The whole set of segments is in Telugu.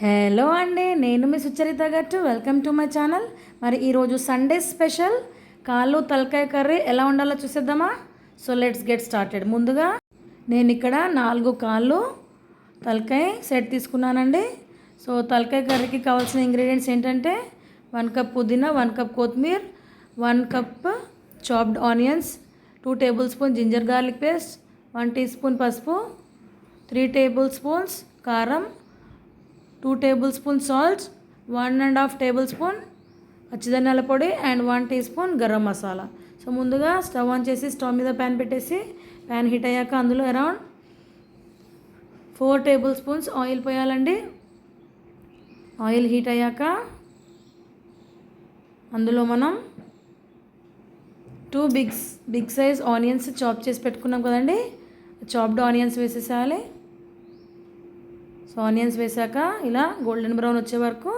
హలో అండి, నేను మీ సుచరిత గారు. Welcome to my channel. మరి ఈరోజు సండే స్పెషల్ కాళ్ళు తలకాయ కర్రీ ఎలా ఉండాలో చూసేద్దామా? So let's get started. ముందుగా నేను ఇక్కడ 4 కాళ్ళు తలకాయ సెట్ తీసుకున్నానండి. సో తలకాయ కర్రీకి కావాల్సిన ఇంగ్రీడియంట్స్ ఏంటంటే 1 కప్ పుదీనా, 1 కప్ కొత్తిమీర, 1 cup chopped onions, 2 tablespoon ginger garlic paste, 1 teaspoon పసుపు, 3 టేబుల్ స్పూన్స్ కారం, 2 tablespoon salt, 1.5 tablespoon పచ్చిధనియాల పొడి and 1 teaspoon garam masala. So ముందుగా స్టవ్ ఆన్ చేసి స్టవ్ మీద ప్యాన్ పెట్టేసి ప్యాన్ హీట్ అయ్యాక అందులో అరౌండ్ 4 టేబుల్ స్పూన్స్ ఆయిల్ పోయాలండి. ఆయిల్ హీట్ అయ్యాక అందులో మనం 2 బిగ్ సైజ్ ఆనియన్స్ చాప్ చేసి పెట్టుకున్నాం కదండి, చాప్డ్ ఆనియన్స్ వేసేసేయాలి. సో ఆనియన్స్ వేసాక ఇలా గోల్డెన్ బ్రౌన్ వచ్చే వరకు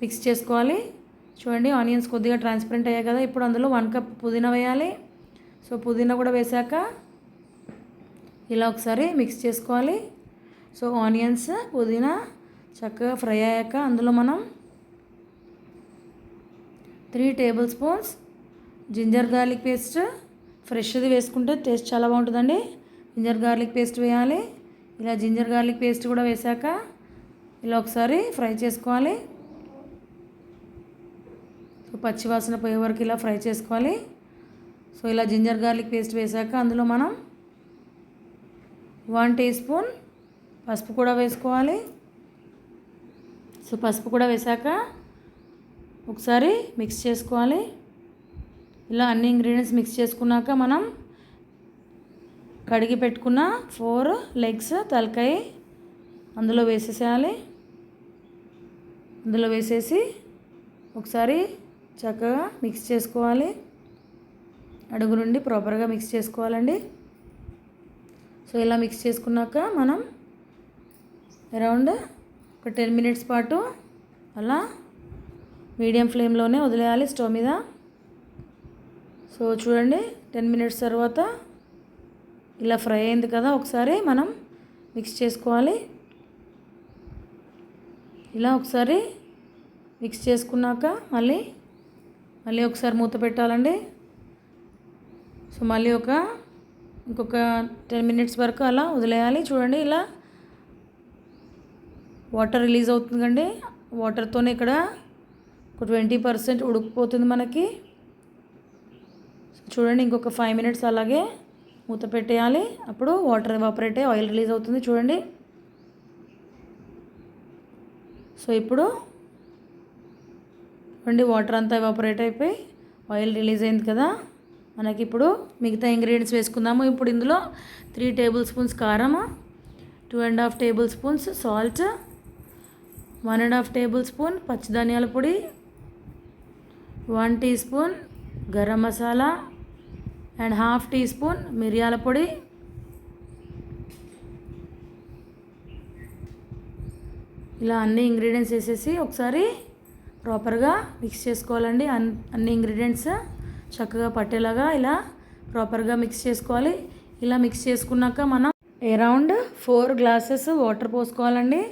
మిక్స్ చేసుకోవాలి. చూడండి ఆనియన్స్ కొద్దిగా ట్రాన్స్పరెంట్ అయ్యాయి కదా. ఇప్పుడు అందులో 1 కప్ పుదీనా వేయాలి. సో పుదీనా కూడా వేసాక ఇలా ఒకసారి మిక్స్ చేసుకోవాలి. సో ఆనియన్స్ పుదీనా చక్కగా ఫ్రై అయ్యాక అందులో మనం 3 tablespoons ginger garlic paste, ఫ్రెష్ది వేసుకుంటే టేస్ట్ చాలా బాగుంటుందండి. జింజర్ గార్లిక్ పేస్ట్ వేయాలి. ఇలా జింజర్ గార్లిక్ పేస్ట్ కూడా వేసాక ఇలా ఒకసారి ఫ్రై చేసుకోవాలి. సో పచ్చివాసన పోయే వరకు ఇలా ఫ్రై చేసుకోవాలి. సో ఇలా జింజర్ గార్లిక్ పేస్ట్ వేసాక అందులో మనం 1 టీ స్పూన్ పసుపు కూడా వేసుకోవాలి. సో పసుపు కూడా వేసాక ఒకసారి మిక్స్ చేసుకోవాలి. ఇలా అన్ని ఇంగ్రీడియంట్స్ మిక్స్ చేసుకున్నాక మనం కడిగి పెట్టుకున్న 4 లెగ్స్ తలకాయ అందులో వేసేసేయాలి. అందులో వేసేసి ఒకసారి చక్కగా మిక్స్ చేసుకోవాలి. అడుగు నుండి ప్రాపర్గా మిక్స్ చేసుకోవాలండి. సో ఇలా మిక్స్ చేసుకున్నాక మనం అరౌండ్ ఒక 10 మినిట్స్ పాటు అలా మీడియం ఫ్లేమ్లోనే వదిలేయాలి స్టవ్ మీద. సో చూడండి 10 మినిట్స్ తర్వాత ఇలా ఫ్రై అయింది కదా, ఒకసారి మనం మిక్స్ చేసుకోవాలి. ఇలా ఒకసారి మిక్స్ చేసుకున్నాక మళ్ళీ ఒకసారి మూత పెట్టాలండి. సో మళ్ళీ ఇంకొక 10 మినిట్స్ వరకు అలా వదిలేయాలి. చూడండి ఇలా వాటర్ రిలీజ్ అవుతుందండి. వాటర్తోనే ఇక్కడ ఒక 20% ఉడికిపోతుంది మనకి. చూడండి ఇంకొక 5 మినిట్స్ అలాగే మూత పెట్టేయాలి. అప్పుడు వాటర్ ఎవాపరేట్ అయ్యి ఆయిల్ రిలీజ్ అవుతుంది. చూడండి. సో ఇప్పుడు వాటర్ అంతా ఎవాపరేట్ అయిపోయి ఆయిల్ రిలీజ్ అయింది కదా. మనకి ఇప్పుడు మిగతా ఇంగ్రీడియంట్స్ వేసుకుందాము. ఇప్పుడు ఇందులో 3 టేబుల్ స్పూన్స్ కారం, 2.5 tablespoons salt, 1.5 tablespoon పచ్చిధనియాల పొడి, 1 teaspoon garam masala and 1/2 teaspoon మిరియాల పొడి. ఇలా అన్ని ఇంగ్రీడియంట్స్ వేసేసి ఒకసారి ప్రాపర్గా మిక్స్ చేసుకోవాలండి. అన్ని ఇంగ్రీడియంట్స్ చక్కగా పట్టేలాగా ఇలా ప్రాపర్గా మిక్స్ చేసుకోవాలి. ఇలా మిక్స్ చేసుకున్నాక మనం అరౌండ్ 4 గ్లాసెస్ వాటర్ పోసుకోవాలండి.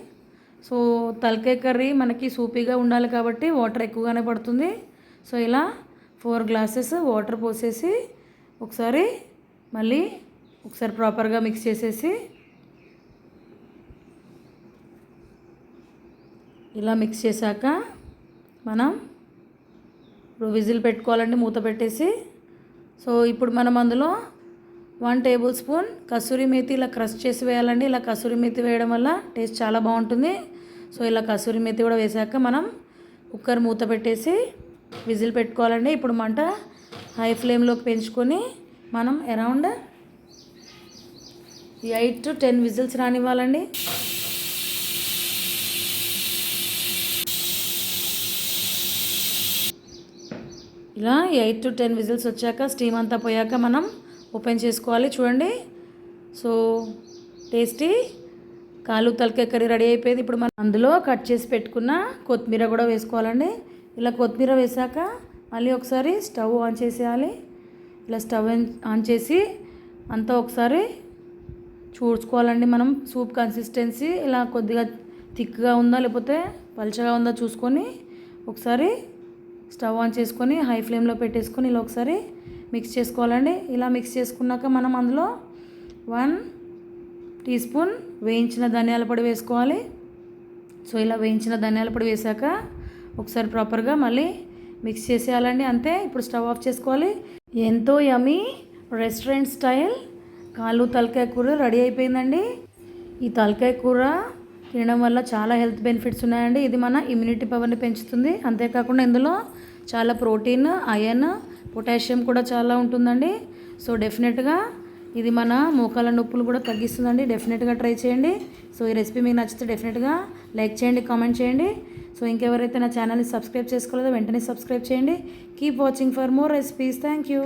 సో తలకాయ కర్రీ మనకి సూపీగా ఉండాలి కాబట్టి వాటర్ ఎక్కువగానే పడుతుంది. సో ఇలా 4 గ్లాసెస్ వాటర్ పోసేసి ఒకసారి ప్రాపర్గా మిక్స్ చేసేసి ఇలా మిక్స్ చేశాక మనం ఇప్పుడు విజిల్ పెట్టుకోవాలండి మూత పెట్టేసి. సో ఇప్పుడు మనం అందులో 1 టేబుల్ స్పూన్ కసూరి మేతి ఇలా క్రష్ చేసి వేయాలండి. ఇలా కసూరి మేతి వేయడం వల్ల టేస్ట్ చాలా బాగుంటుంది. సో ఇలా కసూరి మేతి కూడా వేసాక మనం కుక్కర్ మూత పెట్టేసి విజిల్ పెట్టుకోవాలండి. ఇప్పుడు మంట హై ఫ్లేమ్లోకి పెంచుకొని మనం అరౌండ్ 8 to 10 విజిల్స్ రానివ్వాలండి. ఇలా 8 to 10 విజిల్స్ వచ్చాక స్టీమ్ అంతా పోయాక మనం ఓపెన్ చేసుకోవాలి. చూడండి సో టేస్టీ కాలు తలకాయ కర్రీ రెడీ అయిపోయింది. ఇప్పుడు మనం అందులో కట్ చేసి పెట్టుకున్న కొత్తిమీర కూడా వేసుకోవాలండి. ఇలా కొత్తిమీర వేసాక మళ్ళీ ఒకసారి స్టవ్ ఆన్ చేసేయాలి. ఇలా స్టవ్ ఆన్ చేసి అంతా ఒకసారి చూసుకోవాలండి. మనం సూప్ కన్సిస్టెన్సీ ఇలా కొద్దిగా థిక్గా ఉందా లేకపోతే పల్చగా ఉందా చూసుకొని ఒకసారి స్టవ్ ఆన్ చేసుకొని హై ఫ్లేమ్లో పెట్టేసుకొని ఇలా ఒకసారి మిక్స్ చేసుకోవాలండి. ఇలా మిక్స్ చేసుకున్నాక మనం అందులో 1 టీ స్పూన్ వేయించిన ధనియాల పొడి వేసుకోవాలి. సో ఇలా వేయించిన ధనియాల పొడి వేసాక ఒకసారి ప్రాపర్గా మళ్ళీ మిక్స్ చేసేయాలండి. అంతే, ఇప్పుడు స్టవ్ ఆఫ్ చేసుకోవాలి. ఎంతో యమీ రెస్టారెంట్ స్టైల్ కాళ్ళు తలకాయ కూర రెడీ అయిపోయిందండి. ఈ తలకాయ కూర తినడం వల్ల చాలా హెల్త్ బెనిఫిట్స్ ఉన్నాయండి. ఇది మన ఇమ్యూనిటీ పవర్ని పెంచుతుంది. అంతేకాకుండా ఇందులో చాలా ప్రోటీన్, ఐరన్, పొటాషియం కూడా చాలా ఉంటుందండి. సో డెఫినెట్గా ఇది మన మోకాల నొప్పులు కూడా తగ్గిస్తుందండి. డెఫినెట్గా ట్రై చేయండి. సో ఈ రెసిపీ మీకు నచ్చితే డెఫినెట్గా లైక్ చేయండి, కామెంట్ చేయండి. సో ఇంకెవరైతే నా ఛానల్ని సబ్స్క్రైబ్ చేసుకోలేదో వెంటనే సబ్స్క్రైబ్ చేయండి. Keep watching for more recipes. Thank you.